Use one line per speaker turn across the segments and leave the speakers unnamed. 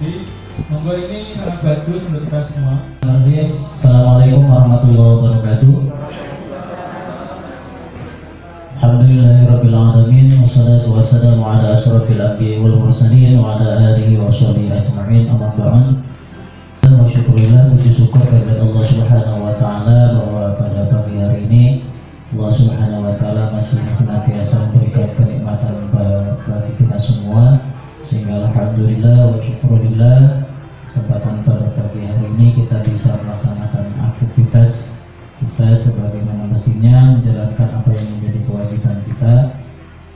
Jadi monggo ini sangat bagus untuk kita semua.
Assalamualaikum warahmatullahi wabarakatuh. Alhamdulillahirabbil alamin wassalatu wassalamu ala asyrofil anbiya'i wal mursalin wa ala alihi wa sahbihi ajma'in. Amma ba'd. Wa syukurillah, puji syukur kepada Allah Subhanahu wa taala bahwa pada pagi hari ini Allah Subhanahu wa taala masih senantiasa memberikan kenikmatan bagi kita semua, sehingga alhamdulillah wa syukurillah kesempatan pada pagi hari ini kita bisa melaksanakan aktivitas kita sebagaimana mestinya, menjalankan apa yang menjadi kewajiban kita,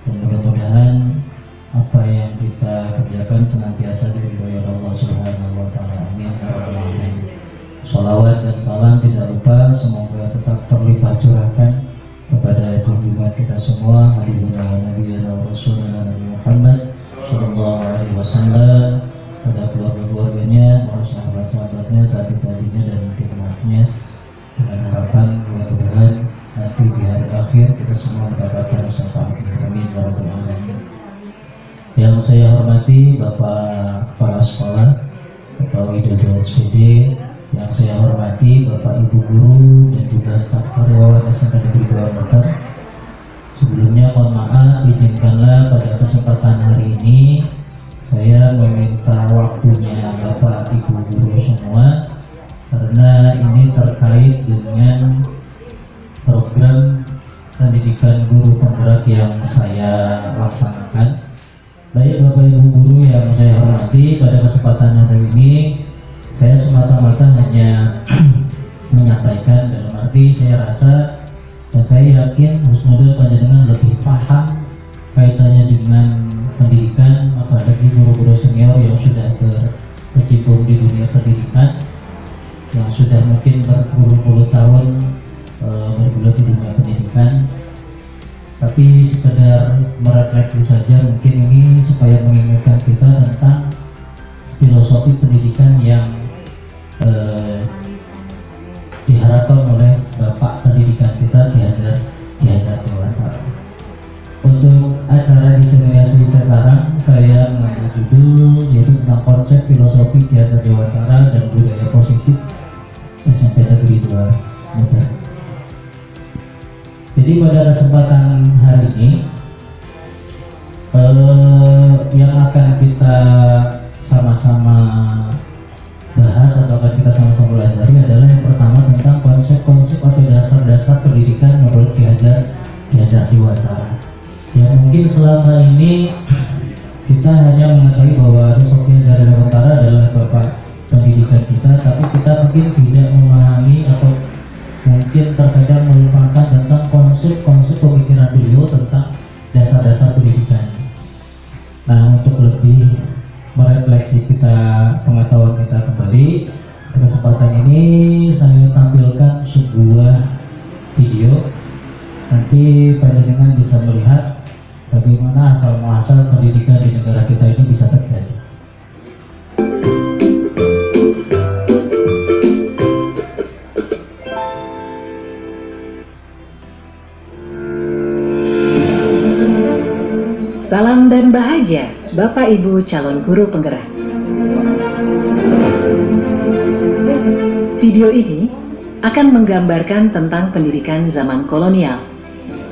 dan mudah-mudahan apa yang kita kerjakan senantiasa diridhoi oleh Allah Subhanahu wa taala. Amin ya rabbal alamin. Shalawat dan salam tidak lupa semoga tetap terlimpah curahkan kepada junjungan kita semua, Habibuna wa Nabiyana wa Rasulana Nabi Muhammad sallallahu alaihi wasallam, pada keluarga-keluarganya, para sahabat-sahabatnya, tabi-tabinya, dan mungkin umatnya, dengan harapan mudah-mudahan nanti di hari akhir kita semua mendapatkan syafaatnya. Amin ya rabbal alamin. Yang saya hormati Bapak Kepala Sekolah, Bapak Widodo SPD, yang saya hormati Bapak Ibu Guru dan juga staf karyawan SMK Negeri 2 Meter. Sebelumnya mohon maaf, izinkanlah pada kesempatan hari ini saya meminta waktunya Bapak Ibu Guru semua, karena ini terkait dengan program pendidikan guru penggerak yang saya laksanakan. Baik Bapak Ibu Guru yang saya hormati, pada kesempatan hari ini saya semata-mata hanya menyampaikan, dalam arti saya rasa dan saya yakin Husnudul Panjenengan lebih paham kaitannya dengan pendidikan, apalagi guru-guru senior yang sudah berkecimpung di dunia pendidikan, yang sudah mungkin berpuluh-puluh tahun bergelut di dunia pendidikan. Tapi sekedar merefleksi saja mungkin ini supaya mengingatkan kita tentang filosofi pendidikan yang diharapkan oleh Bapak pendidikan kita Ki Hajar Dewantara. Untuk acara diseminasi sekarang saya mengambil judul yaitu tentang konsep filosofi Ki Hajar Dewantara dan budaya positif SMP Negeri 2 Meter. Jadi pada kesempatan hari ini yang akan kita sama-sama bahas atau akan kita sama-sama pelajari adalah yang pertama tentang konsep-konsep atau dasar-dasar pendidikan menurut Ki Hajar Dewantara. Ya mungkin selama ini kita hanya mengetahui bahwa sosok Ki Hajar Dewantara adalah bapak pendidikan kita, tapi kita mungkin tidak memahami atau mungkin terkadang melupakan tentang konsep-konsep pemikiran beliau tentang dasar-dasar pendidikan. Nah, untuk lebih merefleksi pengetahuan kita kembali, kesempatan ini saya tampilkan sebuah video. Nanti panjenengan bisa melihat bagaimana asal muasal pendidikan di negara kita ini bisa terjadi.
Salam dan bahagia Bapak Ibu calon guru penggerak. Video ini akan menggambarkan tentang pendidikan zaman kolonial,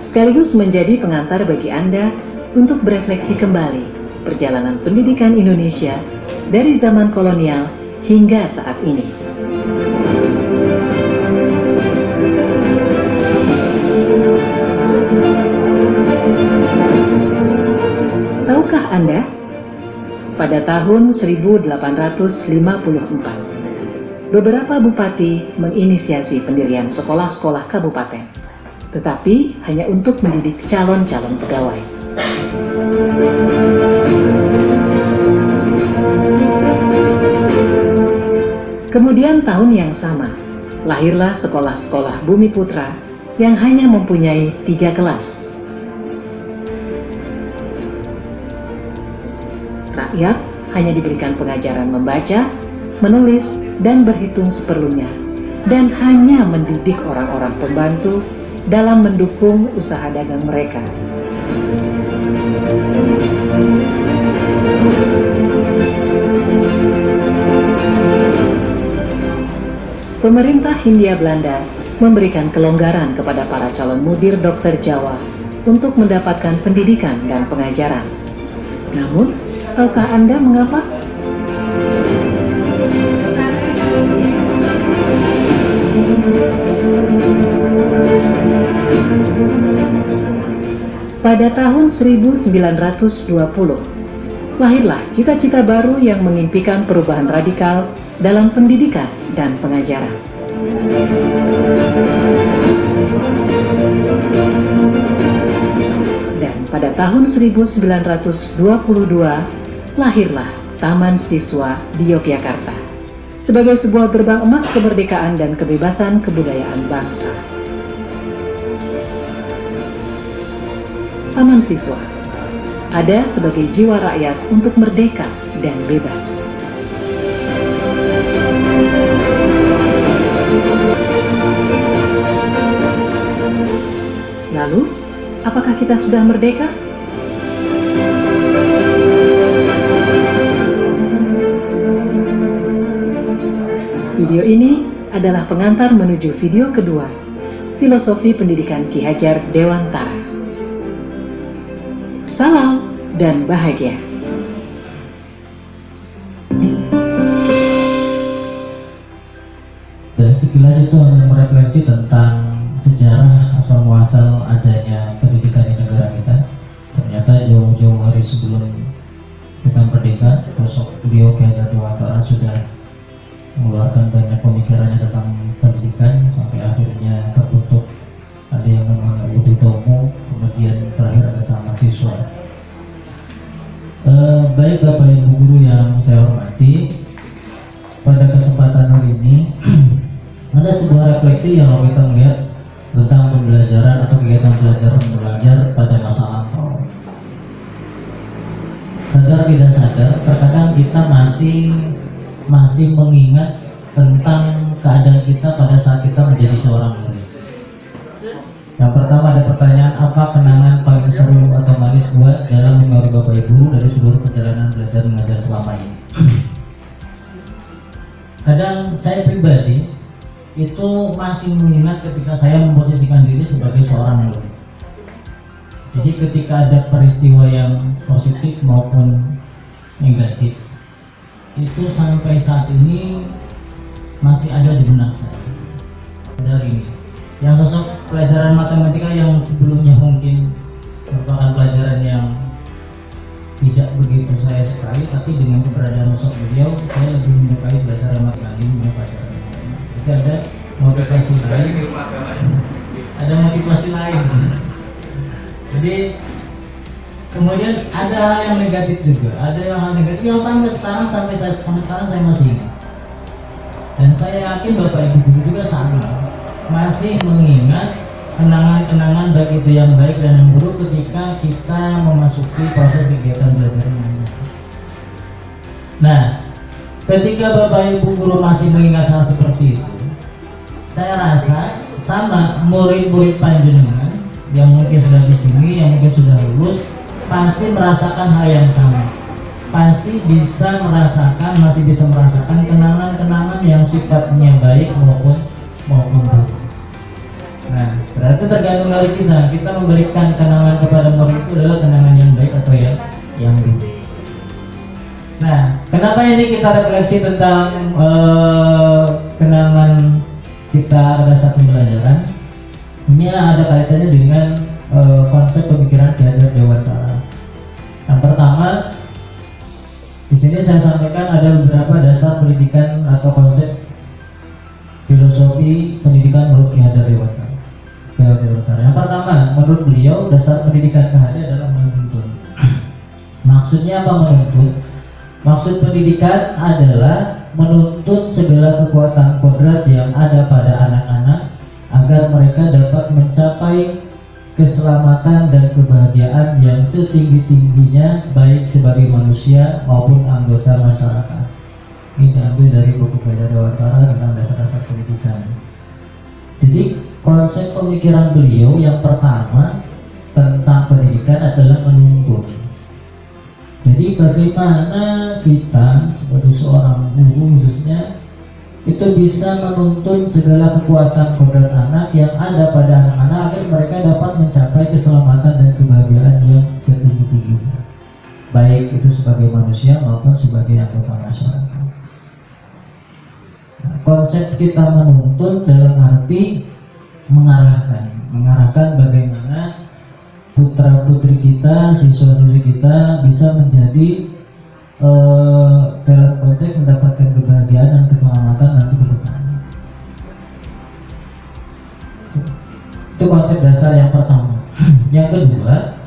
sekaligus menjadi pengantar bagi Anda untuk berefleksi kembali perjalanan pendidikan Indonesia dari zaman kolonial hingga saat ini. Tahukah Anda, pada tahun 1854, beberapa bupati menginisiasi pendirian sekolah-sekolah kabupaten, tetapi hanya untuk mendidik calon-calon pegawai. Kemudian tahun yang sama, lahirlah sekolah-sekolah Bumi Putra yang hanya mempunyai 3 kelas. Rakyat hanya diberikan pengajaran membaca, menulis, dan berhitung seperlunya, dan hanya mendidik orang-orang pembantu dalam mendukung usaha dagang mereka. pemerintah Hindia Belanda memberikan kelonggaran kepada para calon mudir dokter Jawa untuk mendapatkan pendidikan dan pengajaran. Namun, tahukah Anda mengapa? Pada tahun 1920, lahirlah cita-cita baru yang mengimpikan perubahan radikal dalam pendidikan dan pengajaran. Dan pada tahun 1922, lahirlah Taman Siswa di Yogyakarta sebagai sebuah gerbang emas kemerdekaan dan kebebasan kebudayaan bangsa. Taman Siswa ada sebagai jiwa rakyat untuk merdeka dan bebas. Lalu, apakah kita sudah merdeka? Video ini adalah pengantar menuju video kedua, Filosofi Pendidikan Ki Hajar Dewantara. Salam dan bahagia.
Dan sekilas itu merefleksi tentang sejarah asal muasal adanya pendidikan di negara kita. Ternyata jauh-jauh hari sebelum kita merdeka, sosok beliau Ki Hajar Dewantara sudah mengeluarkan banyak pemikirannya tentang pendidikan sampai akhirnya terbentuk ada yang namanya Budi Tomo, kemudian terakhir ada Taman Siswa. Baik Bapak Ibu Guru yang saya hormati, pada kesempatan hari ini ada sebuah refleksi yang kita melihat tentang pembelajaran atau kegiatan belajar pada masa lampau. Sadar tidak sadar, terkadang kita masih mengingat tentang keadaan kita pada saat kita menjadi seorang murid. Yang pertama ada pertanyaan, apa kenangan paling seru atau manis buat dalam memori Bapak Ibu dari seluruh perjalanan belajar mengajar selama ini? Kadang saya pribadi itu masih mengingat ketika saya memposisikan diri sebagai seorang murid. Jadi ketika ada peristiwa yang positif maupun negatif, itu sampai saat ini masih ada di benak saya. Dari ini, yang sosok pelajaran matematika yang sebelumnya mungkin merupakan pelajaran yang tidak begitu saya sukai, tapi dengan keberadaan sosok beliau, saya lebih menyukai pelajaran matematika ini pelajaran. Jadi ada motivasi lain, Jadi kemudian ada hal yang negatif juga, yang sampai sekarang saya masih ingat. Dan saya yakin Bapak Ibu Guru juga sama, masih mengingat kenangan-kenangan baik itu yang baik dan yang buruk ketika kita memasuki proses kegiatan belajar mengajar. Nah, ketika Bapak Ibu Guru masih mengingat hal seperti itu, saya rasa sama murid-murid panjenengan yang mungkin sudah di sini, yang mungkin sudah lulus, pasti merasakan hal yang sama. Pasti masih bisa merasakan kenangan-kenangan yang sifatnya baik maupun buruk. Nah, berarti tergantung dari kita memberikan kenangan kepada murid itu adalah kenangan yang baik atau yang buruk. Nah, kenapa ini kita refleksi tentang kenangan kita pada saat pembelajaran? Ini ada kaitannya dengan konsep pemikiran Ki Hajar Dewantara. Yang pertama, di sini saya sampaikan ada beberapa dasar pendidikan atau konsep filosofi pendidikan menurut Ki Hajar Dewantara. Yang pertama, menurut beliau dasar pendidikan KHD adalah menuntun. Maksudnya apa menuntun? Maksud pendidikan adalah menuntut segala kekuatan kodrat yang ada pada anak-anak agar mereka dapat mencapai keselamatan dan kebahagiaan yang setinggi-tingginya baik sebagai manusia maupun anggota masyarakat. Ini diambil dari buku Ki Hajar Dewantara tentang dasar-dasar pendidikan. Jadi konsep pemikiran beliau yang pertama tentang pendidikan adalah menuntun. Jadi bagaimana kita sebagai seorang guru khususnya itu bisa menuntun segala kekuatan kodrat anak yang ada pada anak-anak agar mereka dapat mencapai keselamatan dan kebahagiaan yang setinggi-tingginya, baik itu sebagai manusia maupun sebagai anggota masyarakat. Nah, konsep kita menuntun dalam arti mengarahkan bagaimana putra-putri kita, siswa-siswi kita bisa menjadi dalam konteks mendapatkan kebahagiaan dan keselamatan nanti ke depan. Itu konsep dasar yang pertama. Yang kedua,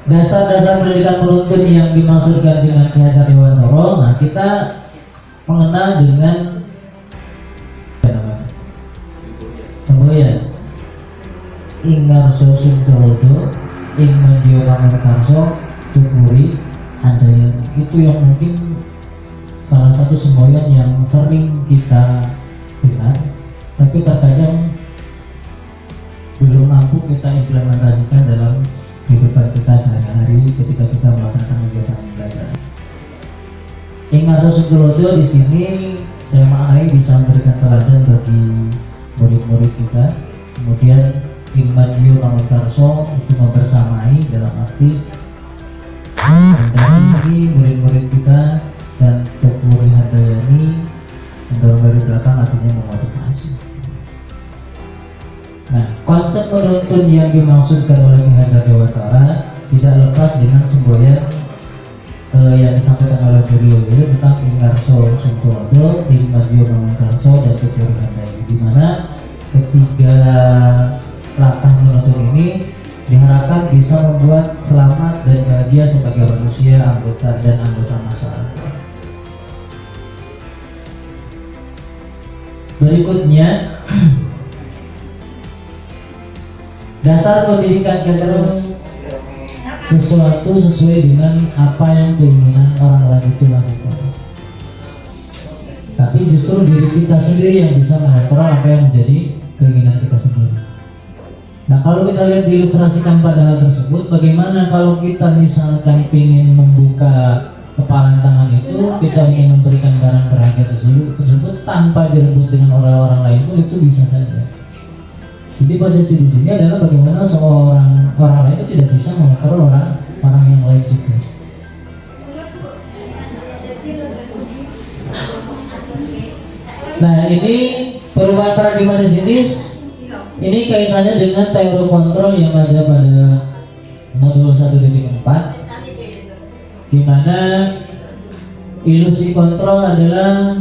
dasar-dasar pendidikan penuntun yang dimaksudkan dengan Ki Hajar Dewantara. Nah, kita mengenal dengan semboyan Ingarso Sungkorodo, Ing Mandio Pamungkarso, Tukuri, Handayani. Itu yang mungkin salah satu semboyan yang sering kita dengar, tapi terkadang belum mampu kita implementasikan dalam kehidupan kita sehari-hari ketika kita melaksanakan kegiatan belajar. Ingarso Sungkorodo di sini saya maknai bisa memberikan teladan bagi murid-murid kita. Kemudian Mandio Pamungkarso itu membersamai dalam arti mendampingi murid-murid kita, dan Tukuri Handayani dari belakang artinya memotivasi. Nah, konsep menuntun yang dimaksudkan oleh Ki Hajar Dewantara tidak lepas dengan semboyan yang disampaikan oleh beliau tentang Ingarso Sungkorodo, Mandio Pamungkarso, dan Tukuri Handayani, di mana ketiga langkah menuntun ini diharapkan bisa membuat selamat dan bahagia sebagai manusia, anggota masyarakat. Berikutnya, dasar pendidikan kita sesuatu sesuai dengan apa yang keinginan orang lain itu lakukan. Tapi justru diri kita sendiri yang bisa mengontrol apa yang menjadi keinginan kita sendiri. Nah, kalau kita lihat diilustrasikan pada hal tersebut, bagaimana kalau kita misalkan ingin membuka kepalan tangan itu, kita ingin memberikan barang berharga tersebut tanpa direbut dengan orang-orang lain pun itu bisa saja. Jadi posisi di sini adalah bagaimana seorang orang lain itu tidak bisa mengontrol orang yang lain juga. Nah, ini perubahan paradigma di sini. Ini kaitannya dengan teori kontrol yang ada pada modul 1.4, di mana ilusi kontrol adalah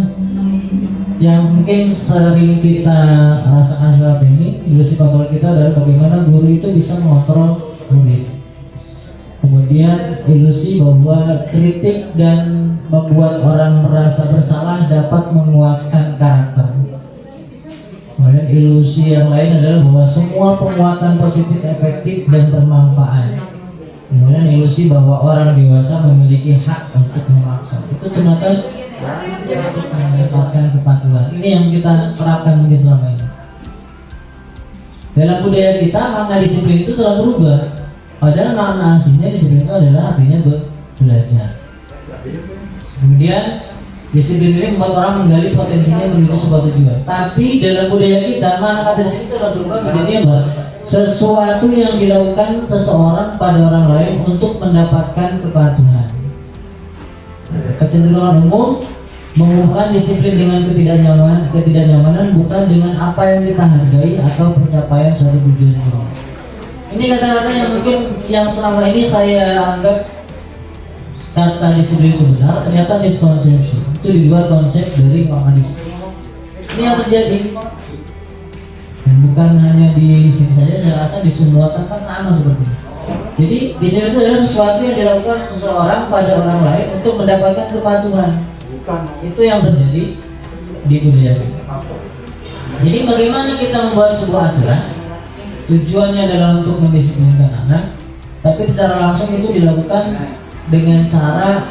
yang mungkin sering kita rasakan saat ini. Ilusi kontrol kita adalah bagaimana guru itu bisa mengontrol murid. Kemudian ilusi bahwa kritik dan membuat orang merasa bersalah dapat menguatkan karakter. Kemudian ilusi yang lain adalah bahwa semua penguatan positif efektif dan bermanfaat. Kemudian ilusi bahwa orang dewasa memiliki hak untuk memaksa. Itu semata untuk mendapatkan kepatuhan. Ini yang kita terapkan mungkin selama ini. Dalam budaya kita, makna disiplin itu telah berubah. Padahal makna aslinya disiplin itu adalah artinya belajar. Kemudian disiplin ini membuat orang menggali potensinya menuju sebuah tujuan. Tapi dalam budaya kita, makna kata disiplin itu telah berubah menjadi apa? Sesuatu yang dilakukan seseorang pada orang lain untuk mendapatkan kepatuhan. Kecenderungan umum menghubungkan disiplin dengan ketidaknyamanan bukan dengan apa yang kita hargai atau pencapaian suatu tujuan. Ini kata-kata yang mungkin yang selama ini saya anggap kata disiplin itu benar, ternyata miskonsepsi. Itu di luar konsep dari makna disiplin. Ini yang terjadi. Dan bukan hanya di sini saja, saya rasa di semua tempat sama seperti ini. Jadi disiplin itu adalah sesuatu yang dilakukan seseorang pada orang lain untuk mendapatkan kepatuhan. Itu yang terjadi di budaya kita. Jadi bagaimana kita membuat sebuah aturan? Tujuannya adalah untuk mendisiplinkan anak, tapi secara langsung itu dilakukan dengan cara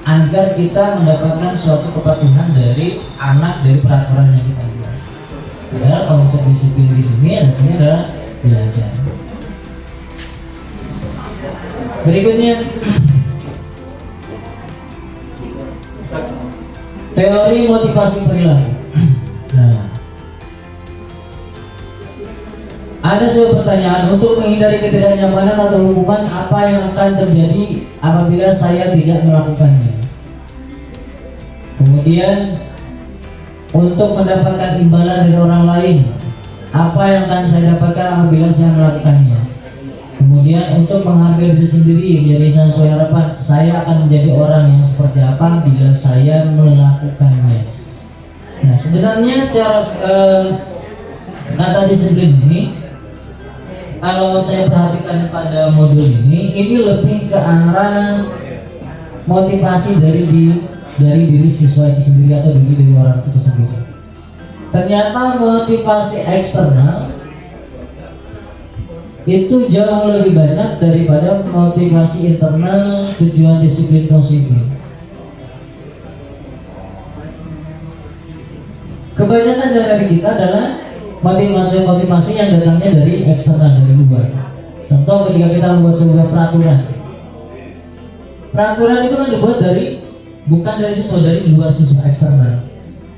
agar kita mendapatkan suatu kepatuhan dari anak dari peraturan yang kita buat. Padahal konsep disiplin di sini artinya adalah belajar. Berikutnya, Teori motivasi perilaku. Nah, ada sebuah pertanyaan, untuk menghindari ketidaknyamanan atau hukuman, apa yang akan terjadi apabila saya tidak melakukannya? Kemudian, untuk mendapatkan imbalan dari orang lain, apa yang akan saya dapatkan apabila saya melakukannya? Kemudian, untuk menghargai diri sendiri menjadi insan sesuai harapan, saya akan menjadi orang yang seperti apa bila saya melakukannya? Nah, sebenarnya kata disiplin ini, kalau saya perhatikan pada modul ini lebih ke arah motivasi dari diri siswa itu sendiri atau dari orang itu sendiri. Ternyata motivasi eksternal itu jauh lebih banyak daripada motivasi internal tujuan disiplin positif. Kebanyakan dari kita adalah motivasi yang datangnya dari eksternal, dari luar. Contoh ketika kita membuat sebuah peraturan itu kan dibuat bukan dari siswa, dari luar siswa, eksternal.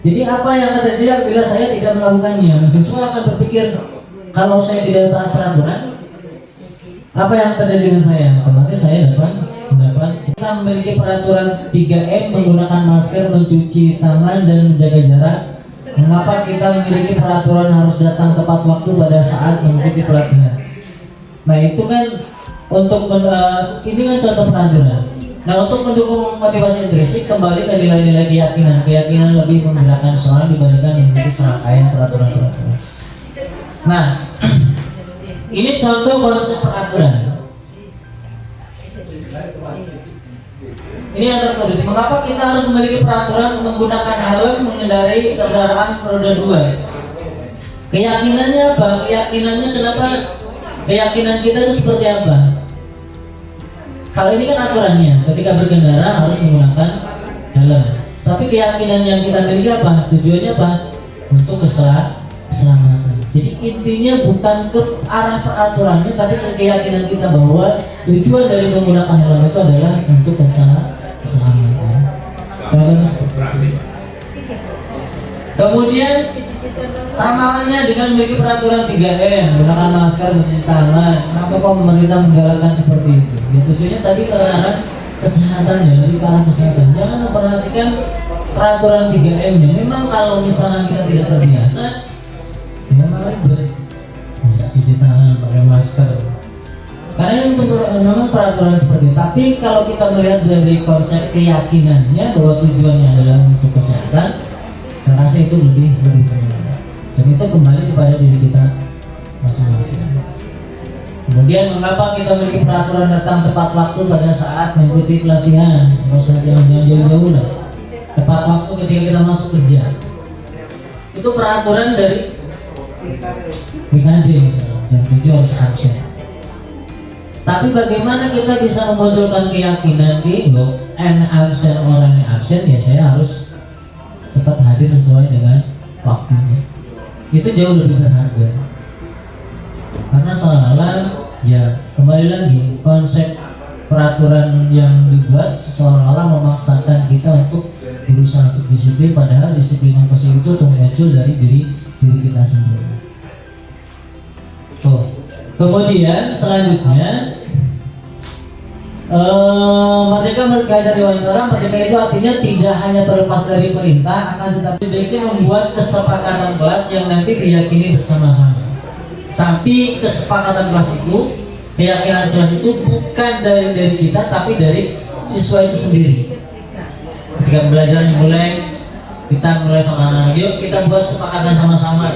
Jadi apa yang akan terjadi bila saya tidak melakukannya? Siswa akan berpikir, kalau saya tidak taat peraturan, apa yang terjadi dengan saya? Otomatis saya dapat kita memiliki peraturan 3M, menggunakan masker, mencuci tangan, dan menjaga jarak. Mengapa kita memiliki peraturan harus datang tepat waktu pada saat mengikuti pelatihan? Nah, itu kan ini kan contoh peraturan. Nah, untuk mendukung motivasi intrinsik, kembali ke nilai-nilai keyakinan. Keyakinan lebih menggerakkan seseorang dibandingkan mengikuti serangkaian peraturan-peraturan. Nah, ini contoh konsep peraturan. Ini yang tertulis, mengapa kita harus memiliki peraturan menggunakan helm mengendarai kendaraan roda 2? Keyakinannya apa? Keyakinannya kenapa? Keyakinan kita itu seperti apa? Kalau ini kan aturannya, ketika berkendara harus menggunakan helm. Tapi keyakinan yang kita miliki apa? Tujuannya apa? Untuk keselamatan. Jadi intinya bukan ke arah peraturannya, tapi ke keyakinan kita bahwa tujuan dari menggunakan helm itu adalah untuk keselamatan. Kemudian sama halnya dengan memiliki peraturan 3M, menggunakan masker, mencuci tangan. Kenapa kok pemerintah menggalakkan seperti itu? Ya tujuannya tadi ke arah kesehatan, ya, lebih ke arah kesehatan. Jangan memperhatikan peraturan 3M-nya. Memang kalau misalnya kita tidak terbiasa, ya memang ribet. Ya, cuci tangan, pakai masker. Karena itu memang peraturan seperti itu. Tapi kalau kita melihat dari konsep keyakinannya bahwa tujuannya adalah untuk kesehatan, saya rasa itu lebih benar. Dan itu kembali kepada diri kita masing-masing. Kemudian mengapa kita memiliki peraturan datang tepat waktu pada saat mengikuti pelatihan? Nggak usah jauh-jauh lah. Tepat waktu ketika kita masuk kerja. Itu peraturan dari BKD misalnya, jam 7 harus absen. Tapi bagaimana kita bisa memunculkan keyakinan absen, orang yang absen, ya saya harus tetap hadir sesuai dengan waktunya. Itu jauh lebih berharga. Karena seolah-olah ya kembali lagi konsep peraturan yang dibuat seolah-olah memaksakan kita untuk berusaha untuk disiplin, padahal disiplin yang positif itu muncul dari diri kita sendiri. Kemudian selanjutnya merdeka dari wawancara. Merdeka itu artinya tidak hanya terlepas dari perintah, akan tetapi baiknya membuat kesepakatan kelas yang nanti diyakini bersama-sama. Tapi kesepakatan kelas itu, keyakinan kelas itu bukan dari kita, tapi dari siswa itu sendiri. Ketika belajar dimulai, kita mulai sama anak-anak, yuk kita buat kesepakatan sama-sama.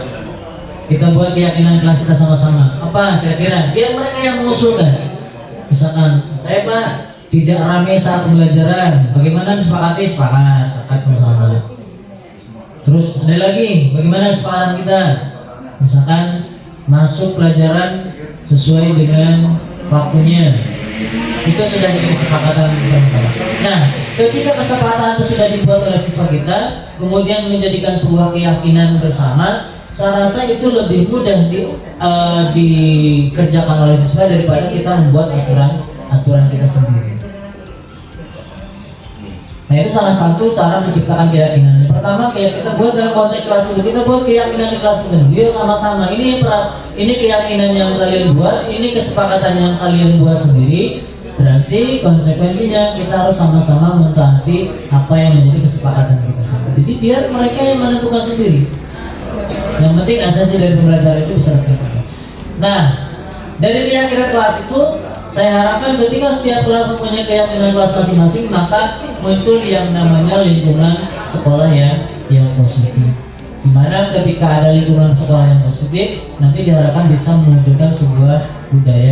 Kita buat keyakinan kelas kita sama-sama. Apa kira-kira? Dia mereka yang mengusulkan. Misalkan, saya Pak tidak ramai saat pembelajaran. Bagaimana disepakati? Sepakat sama-sama. Terus ada lagi, bagaimana kesepakatan kita? Misalkan masuk pelajaran sesuai dengan waktunya. Itu sudah jadi kesepakatan bersama-sama. Nah, ketika kesepakatan itu sudah dibuat oleh siswa kita, kemudian menjadikan sebuah keyakinan bersama, saya rasa itu lebih mudah dikerjakan oleh siswa daripada kita membuat aturan kita sendiri. Nah itu salah satu cara menciptakan keyakinan. Pertama keyakinan buat dalam konteks kelas dulu, kita buat keyakinan di kelas dulu. Yuk sama-sama. Ini keyakinan yang kalian buat, ini kesepakatan yang kalian buat sendiri. Berarti konsekuensinya kita harus sama-sama mentaati apa yang menjadi kesepakatan kita sendiri. Jadi biar mereka yang menentukan sendiri. Yang penting asasi dari pembelajaran itu bisa tercapai. Nah dari keyakinan kelas itu saya harapkan ketika setiap kelas mempunyai keyakinan kelas masing-masing, maka muncul yang namanya lingkungan sekolah yang positif. Dimana ketika ada lingkungan sekolah yang positif, nanti diharapkan bisa menunjukkan sebuah budaya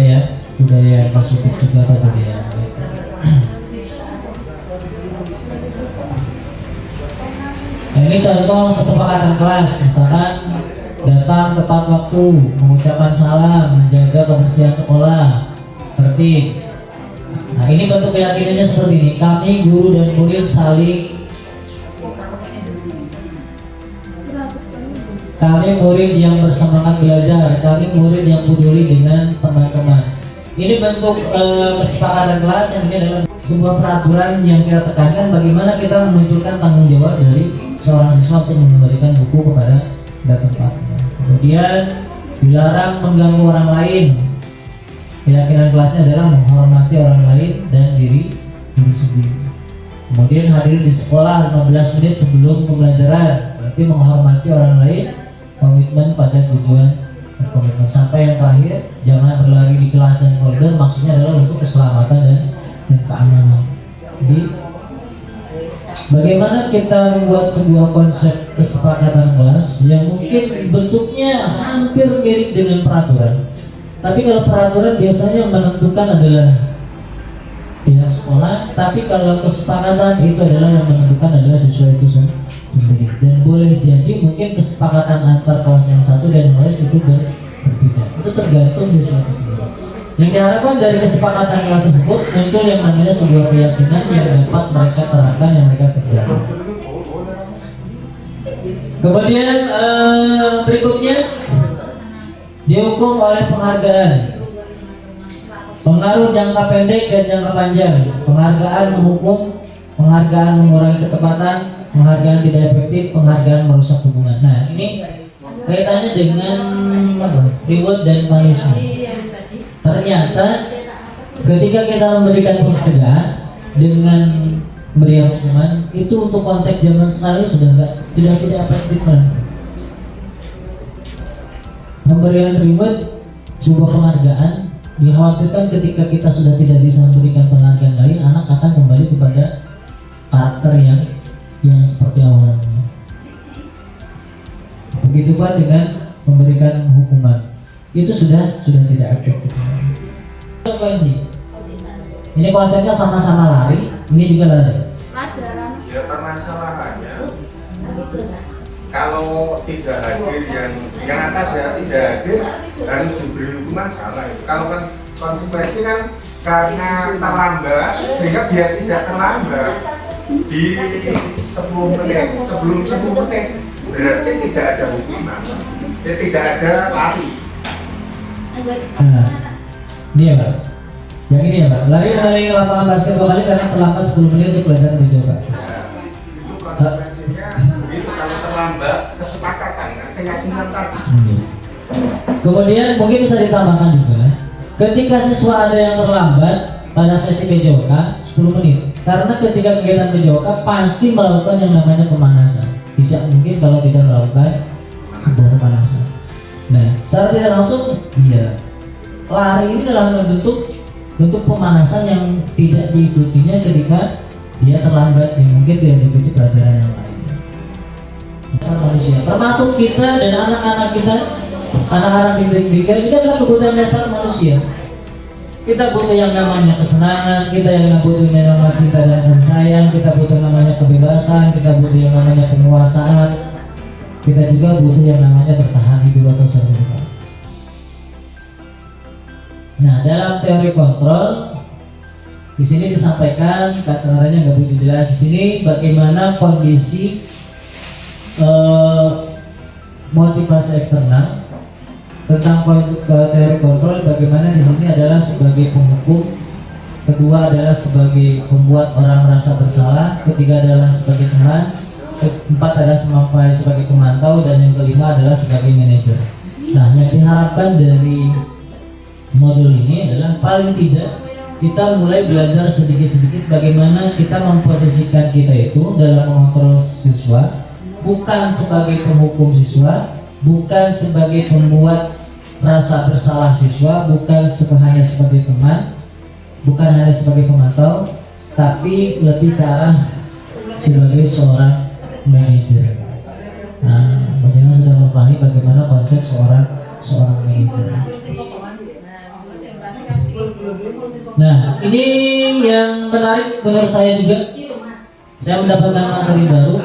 yang positif juga atau budaya yang baik. Nah, ini contoh kesepakatan kelas, misalkan datang tepat waktu, mengucapkan salam, menjaga kebersihan sekolah, tertib. Nah ini bentuk keyakinannya seperti ini. Kami guru dan murid kami murid yang bersemangat belajar, kami murid yang peduli dengan teman-teman. Ini bentuk kesepakatan kelas yang ini adalah sebuah peraturan yang kita tekankan bagaimana kita memunculkan tanggung jawab dari seorang siswa untuk mengembalikan buku kepada tempatnya. Kemudian dilarang mengganggu orang lain. Keyakinan kelasnya adalah menghormati orang lain dan diri sendiri. Kemudian hadir di sekolah 15 menit sebelum pembelajaran, berarti menghormati orang lain, komitmen pada tujuan berkomitmen. Sampai yang terakhir, jangan berlari di kelas dan koridor, maksudnya adalah untuk keselamatan dan keamanan. Jadi bagaimana kita membuat sebuah konsep kesepakatan kelas yang mungkin bentuknya hampir mirip dengan peraturan. Tapi kalau peraturan biasanya menentukan adalah pihak sekolah, tapi kalau kesepakatan itu adalah yang menentukan adalah siswa itu sendiri. Dan boleh jadi mungkin kesepakatan antar kelas yang satu dan yang lain itu berbeda. Itu tergantung siswa itu sendiri. Yang diharapkan dari kesepakatan kelas tersebut muncul yang namanya sebuah keyakinan yang dapat mereka terapkan, yang mereka kerjakan. Kemudian berikutnya dihukum oleh penghargaan. Pengaruh jangka pendek dan jangka panjang. Penghargaan menghukum, penghargaan mengurangi ketepatan, penghargaan tidak efektif, penghargaan merusak hubungan. Nah ini kaitannya dengan reward dan punishment. Ternyata ketika kita memberikan penghargaan dengan memberikan hukuman, itu untuk konteks zaman sekarang sudah tidak efektif lagi. Pemberian reward, sebuah penghargaan, dikhawatirkan ketika kita sudah tidak bisa memberikan penghargaan lain, anak akan kembali kepada karakter yang seperti awalnya. Begitu pun dengan memberikan hukuman, itu sudah tidak efektif. Konsekuensi. Ini konsepnya sama-sama lari, ini juga lari.
Ya permasalahannya kalau tidak hadir yang atas ya tidak hadir harus diberi hukuman salah. Kalau kan konsekuensi kan karena terlambat sehingga biar tidak terlambat di 10 menit sebelum 10 menit berarti tidak ada hukuman, tidak ada lari.
Ini ya Pak, yang ini ya Pak, lari dari lapangan basket kembali karena terlambat 10 menit untuk belajar video Pak.
Itu konsekuensinya begitu kalau terlambat kesepakatan keyakinan tadi.
Kemudian mungkin bisa ditambahkan juga, ketika siswa ada yang terlambat pada sesi PJOK 10 menit, karena ketika kegiatan PJOK pasti melakukan yang namanya pemanasan. Tidak mungkin kalau tidak melakukan sebuah pemanasan. Nah, secara tidak langsung, lari ini adalah bentuk pemanasan yang tidak diikutinya ketika dia terlambat, yang mungkin tidak diikuti pelajaran yang lain. Manusia, termasuk kita dan anak-anak kita, anak-anak didik kita, ini adalah kebutuhan dasar manusia. Kita butuh yang namanya kesenangan, kita yang butuh yang namanya cinta dan kasih sayang, kita butuh namanya kebebasan, kita butuh yang namanya penguasaan, kita juga butuh yang namanya bertahan hidup atau survival. Nah, dalam teori kontrol di sini disampaikan kata-katanya nggak begitu jelas. Di sini bagaimana kondisi motivasi eksternal tentang teori kontrol, bagaimana di sini adalah sebagai penghukum kedua adalah sebagai pembuat orang merasa bersalah, ketiga adalah sebagai teman, keempat adalah sebagai pemantau, dan yang kelima adalah sebagai manajer. Nah, yang diharapkan dari modul ini adalah paling tidak kita mulai belajar sedikit-sedikit bagaimana kita memposisikan kita itu dalam mengontrol siswa, bukan sebagai penghukum siswa, bukan sebagai pembuat rasa bersalah siswa, bukan hanya sebagai teman, bukan hanya sebagai pemantau, tapi lebih ke arah sebagai seorang manajer. Nah, bagaimana sudah memahami bagaimana konsep seorang manajer. Nah, ini yang menarik menurut saya juga. Saya mendapatkan materi baru.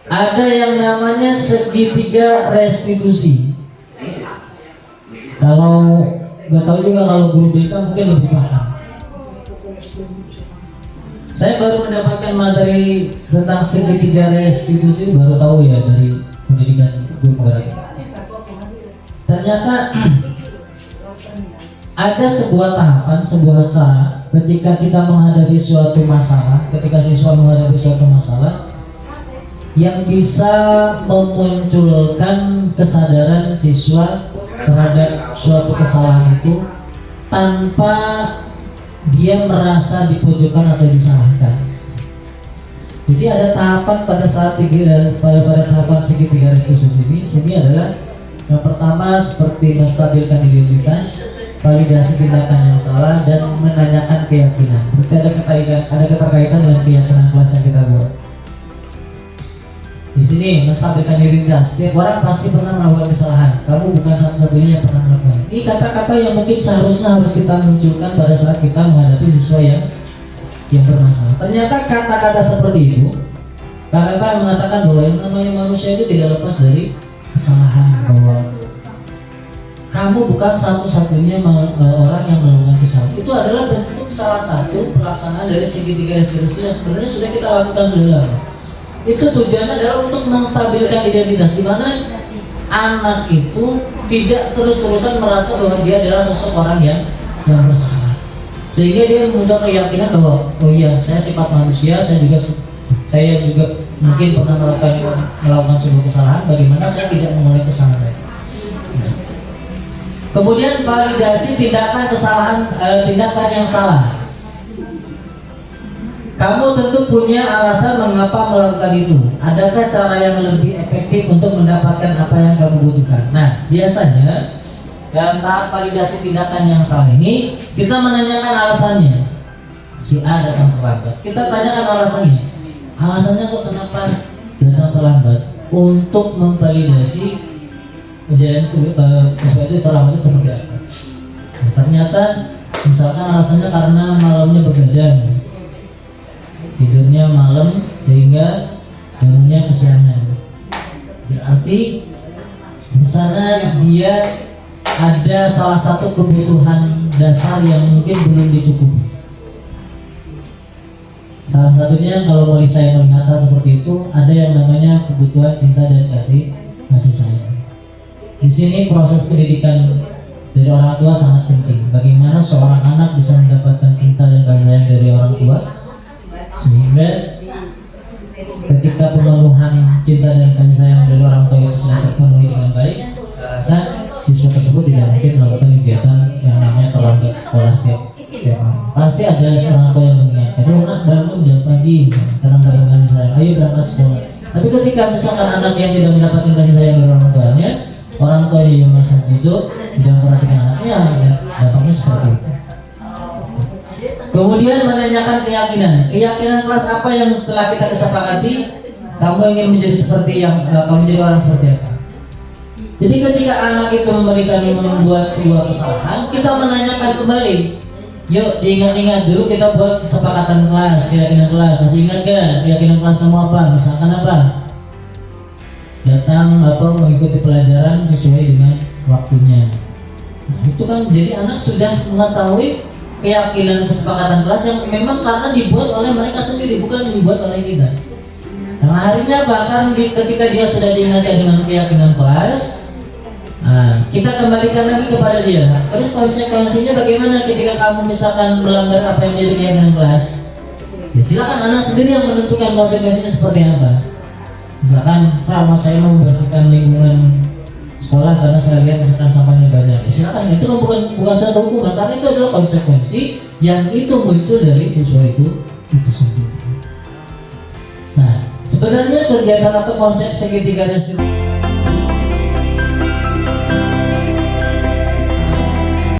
Ada yang namanya segitiga restitusi. Kalau nggak tahu juga, kalau guru BK mungkin lebih paham. Saya baru mendapatkan materi tentang segitiga restitusi, baru tahu ya dari pendidikan guru penggerak. Ternyata ada sebuah tahapan, sebuah cara ketika kita menghadapi suatu masalah, ketika siswa menghadapi suatu masalah yang bisa memunculkan kesadaran siswa terhadap suatu kesalahan itu tanpa dia merasa dipojokkan atau disalahkan. Jadi ada tahapan pada saat pada tahapan segitiga restitusi ini adalah yang pertama seperti menstabilkan identitas, validasi tindakan yang salah, dan menanyakan keyakinan. Berarti ada keterkaitan dengan keyakinan kelas yang kita buat. Di sini menstabilkan identitas. Setiap orang pasti pernah melakukan kesalahan. Kamu bukan satu-satunya yang pernah melakukan. Ini kata-kata yang mungkin seharusnya harus kita munculkan pada saat kita menghadapi siswa yang bermasalah. Ternyata kata-kata seperti itu, kata-kata yang mengatakan bahwa yang namanya manusia itu tidak lepas dari kesalahan, bahwa kamu bukan satu-satunya orang yang melakukan kesalahan. Itu adalah bentuk salah satu pelaksanaan dari segitiga restitusi yang sebenarnya sudah kita lakukan sudah lama. Itu tujuannya adalah untuk menstabilkan identitas, di mana anak itu tidak terus-terusan merasa bahwa dia adalah sosok orang yang bersalah, sehingga dia muncul keyakinan bahwa oh iya, saya sifat manusia, saya juga mungkin pernah melakukan sebuah kesalahan, bagaimana saya tidak mengulangi kesalahan lagi. Kemudian validasi tindakan yang salah. Kamu tentu punya alasan mengapa melakukan itu. Adakah cara yang lebih efektif untuk mendapatkan apa yang kamu butuhkan? Nah, biasanya dalam tahap validasi tindakan yang salah ini, kita menanyakan alasannya. Si A datang terlambat. Kita tanyakan alasannya. Alasannya kok kenapa datang terlambat? Untuk memvalidasi kejadian itu, sesuatu itu terlambat itu seperti apa? Nah, ternyata misalkan alasannya karena malamnya begadang, tidurnya malam sehingga bangunnya kesiangan. Berarti di sana dia ada salah satu kebutuhan dasar yang mungkin belum dicukupi. Salah satunya kalau saya melihat hal seperti itu, ada yang namanya kebutuhan cinta dan kasih sayang. Di sini proses pendidikan dari orang tua sangat penting. Bagaimana seorang anak bisa mendapatkan cinta dan kasih sayang dari orang tua, sehingga ketika pemenuhan cinta dan kasih sayang dari orang tua itu sudah terpenuhi dengan baik, saya rasa siswa tersebut tidak mungkin melakukan kegiatan yang namanya terlambat sekolah setiap hari. Pasti ada orang tua yang mengingatkan, anak bangun jam pagi karena mendapatkan kasih sayang, ayo berangkat sekolah. Tapi ketika misalkan anak yang tidak mendapatkan kasih sayang dari orang tuanya yang merasa begitu, tidak memperhatikan anaknya, dampaknya seperti itu. Kemudian menanyakan keyakinan kelas apa yang setelah kita kesepakati kamu ingin menjadi kamu menjadi orang seperti apa. Jadi ketika anak itu membuat sebuah kesalahan, kita menanyakan kembali. Yuk diingat-ingat dulu, kita buat kesepakatan kelas, keyakinan kelas. Masih ingat gak keyakinan kelas kamu apa? Misalkan apa? Datang mengikuti pelajaran sesuai dengan waktunya. Itu kan jadi anak sudah mengetahui keyakinan kesepakatan kelas yang memang karena dibuat oleh mereka sendiri, bukan dibuat oleh kita. Nah, akhirnya bahkan ketika dia sudah diingatkan dengan keyakinan kelas, Nah, kita kembalikan lagi kepada dia. Terus konsekuensinya bagaimana ketika kamu misalkan melanggar apa yang menjadi keyakinan kelas? Ya silakan anak sendiri yang menentukan konsekuensinya seperti apa. Misalkan, Pak, mas saya mau membersihkan lingkungan sekolah karena saya lihat misalkan sampahnya banyak. Ya silakan, itu kan bukan satu hukuman, karena itu adalah konsekuensi yang itu muncul dari siswa itu sendiri. Nah, sebenarnya kegiatan atau konsep segitiga restitusi